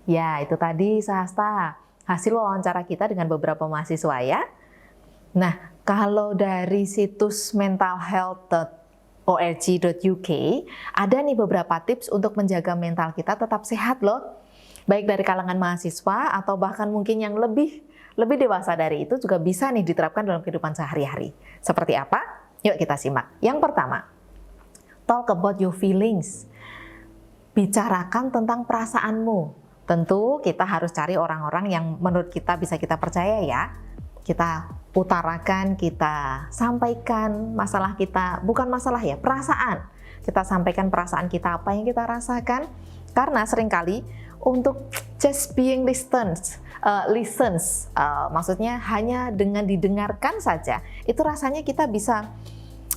Ya, itu tadi Sahasta, hasil wawancara kita dengan beberapa mahasiswa ya. Nah, kalau dari situs mentalhealth.org.uk, ada nih beberapa tips untuk menjaga mental kita tetap sehat loh. Baik dari kalangan mahasiswa atau bahkan mungkin yang lebih dewasa dari itu juga bisa nih diterapkan dalam kehidupan sehari-hari. Seperti apa? Yuk kita simak. Yang pertama, talk about your feelings. Bicarakan tentang perasaanmu. Tentu kita harus cari orang-orang yang menurut kita bisa kita percaya ya. Kita utarakan, kita sampaikan masalah kita, bukan masalah ya, perasaan. Kita sampaikan perasaan kita, apa yang kita rasakan. Karena seringkali untuk just being listens, maksudnya hanya dengan didengarkan saja, itu rasanya kita bisa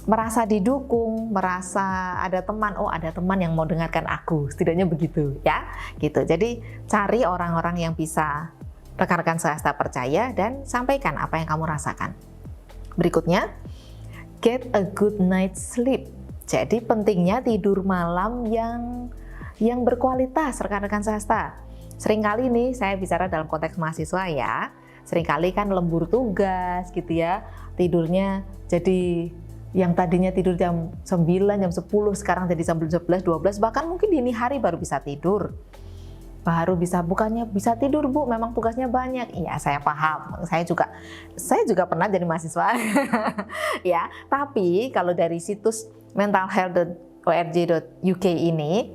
merasa didukung, merasa ada teman, oh ada teman yang mau dengarkan aku, setidaknya begitu ya, gitu. Jadi cari orang-orang yang bisa rekan-rekan Sahasta percaya dan sampaikan apa yang kamu rasakan. Berikutnya, get a good night's sleep. Jadi pentingnya tidur malam yang berkualitas rekan-rekan Sahasta. Seringkali nih saya bicara dalam konteks mahasiswa ya, seringkali kan lembur tugas gitu ya, tidurnya jadi yang tadinya tidur jam 9, jam 10, sekarang jadi jam 11, 12, bahkan mungkin dini hari baru bisa tidur. Bukannya bisa tidur Bu, memang tugasnya banyak. Iya, saya paham. Saya juga pernah jadi mahasiswa. Ya, tapi kalau dari situs mentalhealth.org.uk ini,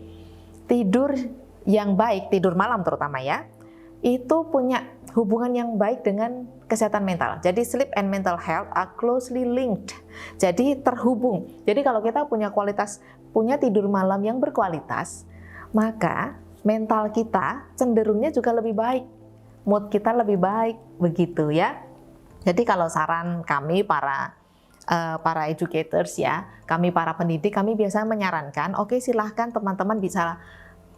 tidur yang baik, tidur malam terutama ya, itu punya hubungan yang baik dengan kesehatan mental. Jadi sleep and mental health are closely linked. Jadi terhubung. Jadi kalau kita punya tidur malam yang berkualitas, maka mental kita cenderungnya juga lebih baik. Mood kita lebih baik, begitu ya. Jadi kalau saran kami para educators ya, kami para pendidik, kami biasa menyarankan, oke, silahkan teman-teman bisa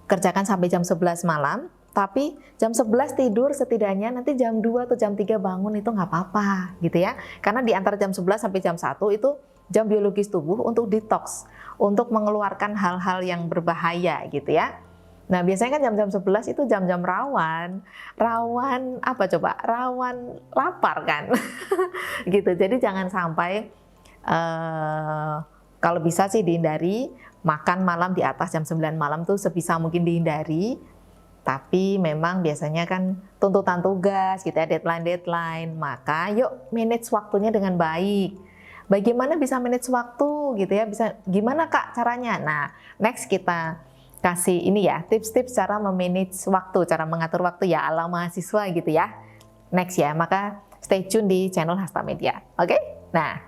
kerjakan sampai jam 11 malam, tapi jam 11 tidur setidaknya nanti jam 2 atau jam 3 bangun itu nggak apa-apa gitu ya. Karena di antara jam 11 sampai jam 1 itu jam biologis tubuh untuk detox, untuk mengeluarkan hal-hal yang berbahaya gitu ya. Nah biasanya kan jam-jam 11 itu jam-jam rawan apa coba? Rawan lapar kan. Gitu. Jadi jangan sampai kalau bisa sih dihindari makan malam di atas jam 9 malam tuh sebisa mungkin dihindari. Tapi memang biasanya kan tuntutan tugas gitu ya, deadline, maka yuk manage waktunya dengan baik. Bagaimana bisa manage waktu gitu ya, gimana Kak caranya? Nah, next kita kasih ini ya, tips-tips cara memanage waktu, cara mengatur waktu ya ala mahasiswa gitu ya. Next ya, maka stay tune di channel Hasta Media. Oke? Nah,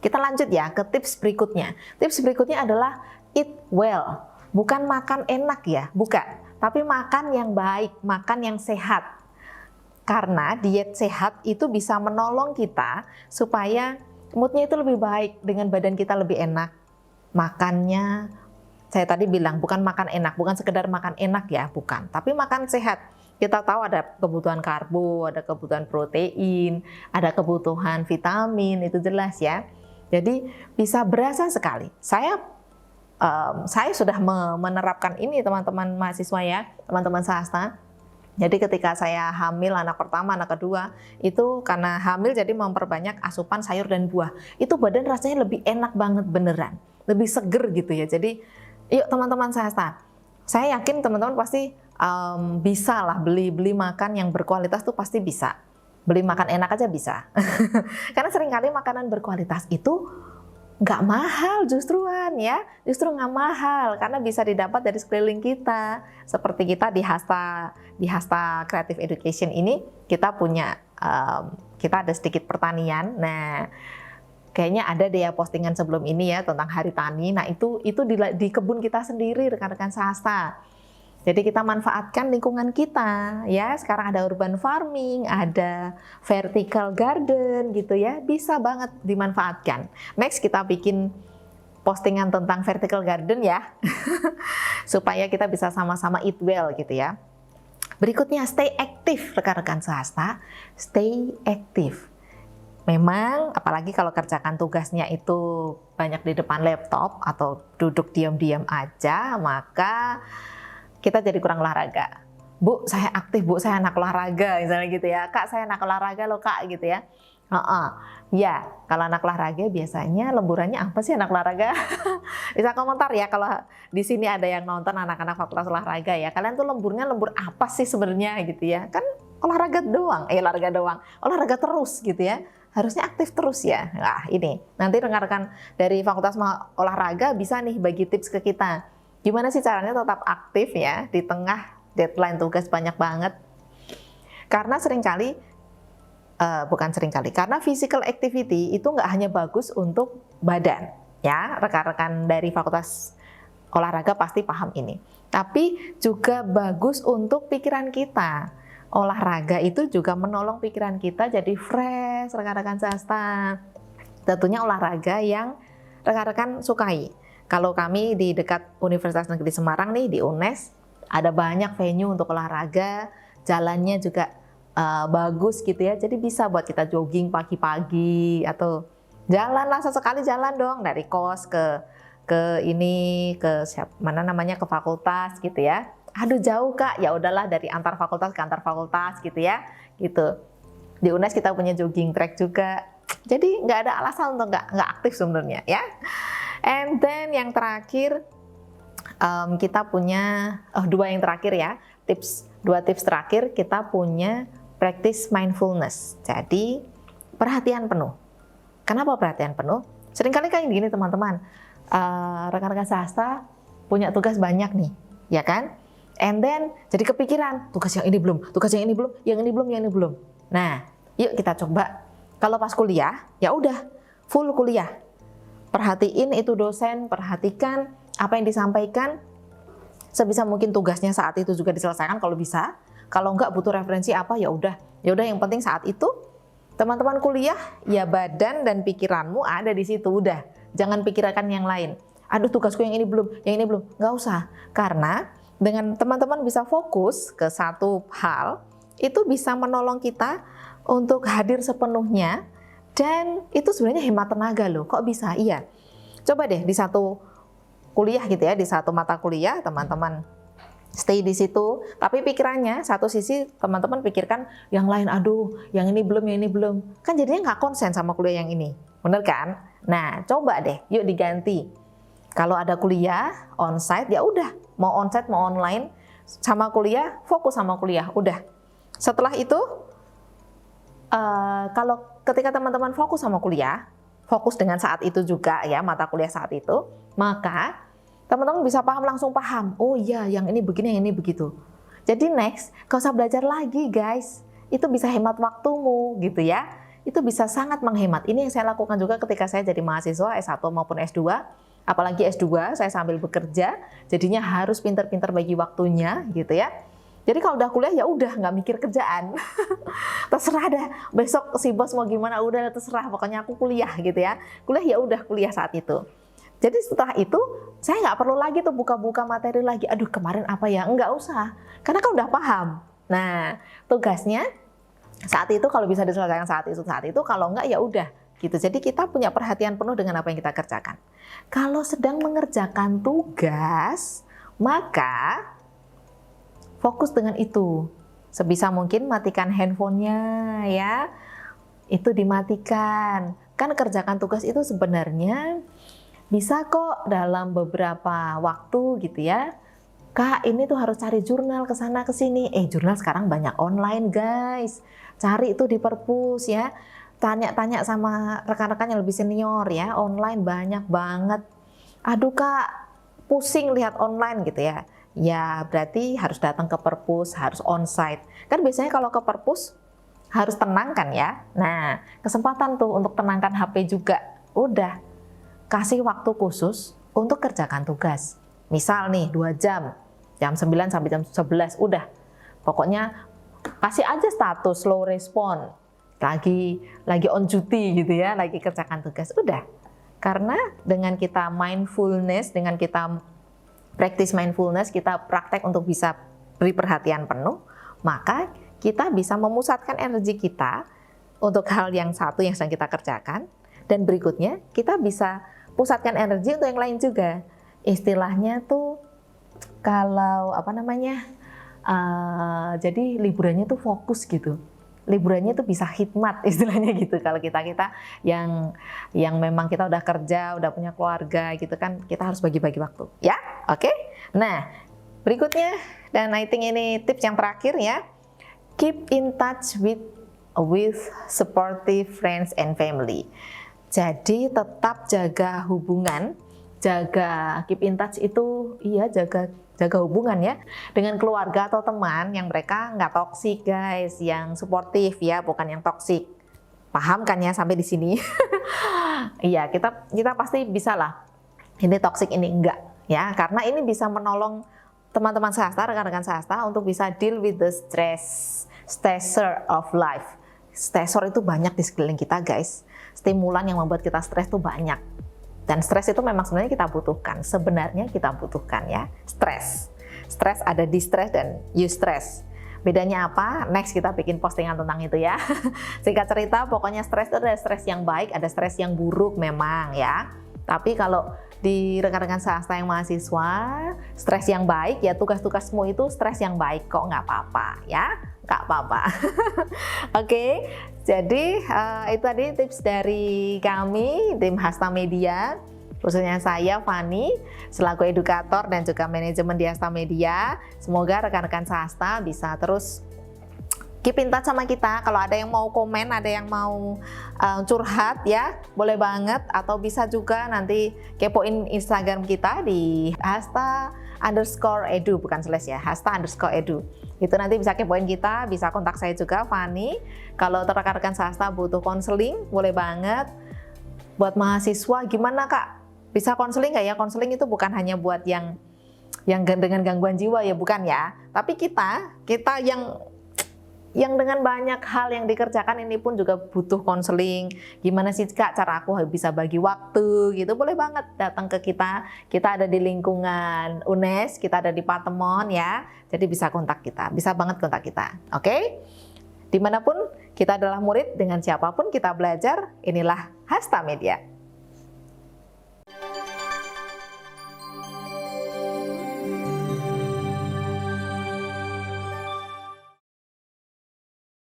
kita lanjut ya ke tips berikutnya. Tips berikutnya adalah eat well. Bukan makan enak ya, bukan. Tapi makan yang baik, makan yang sehat. Karena diet sehat itu bisa menolong kita supaya moodnya itu lebih baik, dengan badan kita lebih enak. Makannya, saya tadi bilang bukan makan enak, bukan sekedar makan enak ya, bukan. Tapi makan sehat. Kita tahu ada kebutuhan karbo, ada kebutuhan protein, ada kebutuhan vitamin, itu jelas ya. Jadi bisa berasa sekali. Saya sudah menerapkan ini teman-teman mahasiswa ya, teman-teman Sahasta. Jadi ketika saya hamil anak pertama, anak kedua, itu karena hamil jadi memperbanyak asupan sayur dan buah. Itu badan rasanya lebih enak banget beneran, lebih seger gitu ya. Jadi yuk teman-teman Sahasta, saya yakin teman-teman pasti bisa lah beli makan yang berkualitas tuh pasti bisa. Beli makan enak aja bisa. Karena seringkali makanan berkualitas itu nggak mahal justruan ya, justru nggak mahal karena bisa didapat dari sekeliling kita. Seperti kita di Hasta Creative Education ini kita punya kita ada sedikit pertanian. Nah kayaknya ada deh ya postingan sebelum ini ya tentang Hari Tani. Nah itu di kebun kita sendiri rekan-rekan Sahasta. Jadi kita manfaatkan lingkungan kita ya. Sekarang ada urban farming, ada vertical garden gitu ya. Bisa banget dimanfaatkan. Next kita bikin postingan tentang vertical garden ya. Supaya kita bisa sama-sama eat well gitu ya. Berikutnya stay active rekan-rekan Sahasta. Stay active. Memang apalagi kalau kerjakan tugasnya itu banyak di depan laptop atau duduk diam-diam aja, maka kita jadi kurang olahraga. Bu, saya aktif, Bu, saya anak olahraga, misalnya gitu ya. Kak, saya anak olahraga loh, Kak, gitu ya. Ya, kalau anak olahraga biasanya lemburannya apa sih anak olahraga? Bisa komentar ya kalau di sini ada yang nonton anak-anak fakultas olahraga ya. Kalian tuh lemburnya lembur apa sih sebenarnya gitu ya? Kan olahraga doang, olahraga terus gitu ya. Harusnya aktif terus ya. Nah, ini nanti rekan-rekan dari fakultas olahraga bisa nih bagi tips ke kita. Gimana sih caranya tetap aktif ya di tengah deadline tugas banyak banget. Karena karena physical activity itu nggak hanya bagus untuk badan, ya rekan-rekan dari fakultas olahraga pasti paham ini. Tapi juga bagus untuk pikiran kita. Olahraga itu juga menolong pikiran kita jadi fresh, rekan-rekan swasta. Tentunya olahraga yang rekan-rekan sukai. Kalau kami di dekat Universitas Negeri Semarang nih di UNES, ada banyak venue untuk olahraga, jalannya juga bagus gitu ya. Jadi bisa buat kita jogging pagi-pagi atau jalan lah sesekali jalan dong dari kos ke ke fakultas gitu ya. Aduh jauh Kak, ya udahlah dari antar fakultas ke antar fakultas gitu ya. Gitu. Di UNES kita punya jogging track juga. Jadi nggak ada alasan untuk nggak aktif sebenarnya ya. And then yang terakhir kita punya dua yang terakhir ya, dua tips terakhir kita punya practice mindfulness. Jadi perhatian penuh. Kenapa perhatian penuh? Seringkali kayak gini teman-teman, rekan-rekan swasta punya tugas banyak nih, ya kan? And then jadi kepikiran tugas yang ini belum, tugas yang ini belum, yang ini belum, yang ini belum. Nah, yuk kita coba. Kalau pas kuliah, ya udah full kuliah. Perhatiin itu dosen, perhatikan apa yang disampaikan, sebisa mungkin tugasnya saat itu juga diselesaikan kalau bisa. Kalau enggak butuh referensi apa ya udah yang penting saat itu teman-teman kuliah ya badan dan pikiranmu ada di situ udah. Jangan pikirkan yang lain. Aduh tugasku yang ini belum, nggak usah. Karena dengan teman-teman bisa fokus ke satu hal, itu bisa menolong kita untuk hadir sepenuhnya dan itu sebenarnya hemat tenaga loh. Kok bisa? Iya. Coba deh di satu kuliah gitu ya, di satu mata kuliah teman-teman stay di situ, tapi pikirannya satu sisi teman-teman pikirkan yang lain, aduh yang ini belum, kan jadinya nggak konsen sama kuliah yang ini, bener kan? Nah coba deh, yuk diganti. Kalau ada kuliah onsite ya udah, mau onsite mau online sama kuliah, fokus sama kuliah, udah. Setelah itu kalau ketika teman-teman fokus sama kuliah, fokus dengan saat itu juga ya, mata kuliah saat itu, maka teman-teman bisa langsung paham, oh iya yang ini begini, yang ini begitu. Jadi next, gak usah belajar lagi guys, itu bisa hemat waktumu gitu ya. Itu bisa sangat menghemat. Ini yang saya lakukan juga ketika saya jadi mahasiswa S1 maupun S2. Apalagi S2 saya sambil bekerja, jadinya harus pintar-pintar bagi waktunya gitu ya. Jadi kalau udah kuliah ya udah nggak mikir kerjaan. Terserah dah, besok si bos mau gimana udah terserah, pokoknya aku kuliah gitu ya. Kuliah ya udah kuliah saat itu. Jadi setelah itu saya nggak perlu lagi tuh buka-buka materi lagi. Aduh kemarin apa ya? Nggak usah, karena kan udah paham. Nah tugasnya saat itu kalau bisa diselesaikan saat itu, kalau nggak ya udah gitu. Jadi kita punya perhatian penuh dengan apa yang kita kerjakan. Kalau sedang mengerjakan tugas, maka fokus dengan itu. Sebisa mungkin matikan handphonenya ya. Itu dimatikan. Kan kerjakan tugas itu sebenarnya bisa kok dalam beberapa waktu gitu ya. Kak, ini tuh harus cari jurnal ke sana ke sini. Jurnal sekarang banyak online, guys. Cari itu di perpus ya. Tanya-tanya sama rekan-rekan yang lebih senior ya. Online banyak banget. Aduh, Kak, pusing lihat online gitu ya. Ya, berarti harus datang ke perpus, harus onsite. Kan biasanya kalau ke perpus harus tenang kan ya. Nah, kesempatan tuh untuk tenangkan HP juga. Udah. Kasih waktu khusus untuk kerjakan tugas. Misal nih 2 jam, jam 9 sampai jam 11, udah. Pokoknya kasih aja status slow respon, lagi on duty gitu ya, lagi kerjakan tugas, udah. Karena dengan kita mindfulness, dengan kita practice mindfulness, kita praktek untuk bisa beri perhatian penuh, maka kita bisa memusatkan energi kita untuk hal yang satu yang sedang kita kerjakan, dan berikutnya kita bisa pusatkan energi untuk yang lain juga. Istilahnya tuh kalau Jadi liburannya tuh fokus gitu. Liburannya tuh bisa khidmat istilahnya gitu. Kalau kita yang memang kita udah kerja, udah punya keluarga gitu kan, kita harus bagi-bagi waktu. Ya, oke? Nah, berikutnya dan I think ini tips yang terakhir ya. Keep in touch with supportive friends and family. Jadi tetap jaga hubungan, keep in touch itu jaga hubungan ya dengan keluarga atau teman yang mereka nggak toksik guys, yang suportif ya, bukan yang toksik. Paham kan ya sampai di sini? Iya, kita pasti bisa lah. Ini toksik, ini enggak ya, karena ini bisa menolong teman-teman swasta, rekan-rekan swasta untuk bisa deal with the stressor of life. Stressor itu banyak di sekeliling kita guys. Stimulan yang membuat kita stres itu banyak. Dan stres itu memang sebenarnya kita butuhkan. Sebenarnya kita butuhkan ya, stres. Stres ada distress dan eustress. Bedanya apa? Next kita bikin postingan tentang itu ya. Singkat cerita, pokoknya stres itu ada stres yang baik, ada stres yang buruk memang ya. Tapi kalau di rekan-rekan swasta yang mahasiswa, stres yang baik ya, tugas-tugasmu itu stres yang baik kok, nggak apa-apa ya, nggak apa-apa. Oke, jadi itu tadi tips dari kami tim Hasta Media, khususnya saya Fani selaku edukator dan juga manajemen di Hasta Media. Semoga rekan-rekan swasta bisa terus keep in touch sama kita. Kalau ada yang mau komen, ada yang mau curhat ya, boleh banget. Atau bisa juga nanti kepoin Instagram kita di hasta_edu, bukan slash ya, hasta_edu. Itu nanti bisa kepoin kita, bisa kontak saya juga, Fani. Kalau rekan-rekan swasta butuh konseling, boleh banget. Buat mahasiswa, gimana Kak? Bisa konseling nggak ya? Konseling itu bukan hanya buat yang dengan gangguan jiwa ya, bukan ya. Tapi kita yang dengan banyak hal yang dikerjakan ini pun juga butuh konseling. Gimana sih Kak cara aku bisa bagi waktu gitu? Boleh banget datang ke kita. Kita ada di lingkungan UNES, kita ada di Patemon ya. Jadi bisa kontak kita, bisa banget kontak kita. Oke? Dimanapun kita adalah murid, dengan siapapun kita belajar, inilah Hasta Media.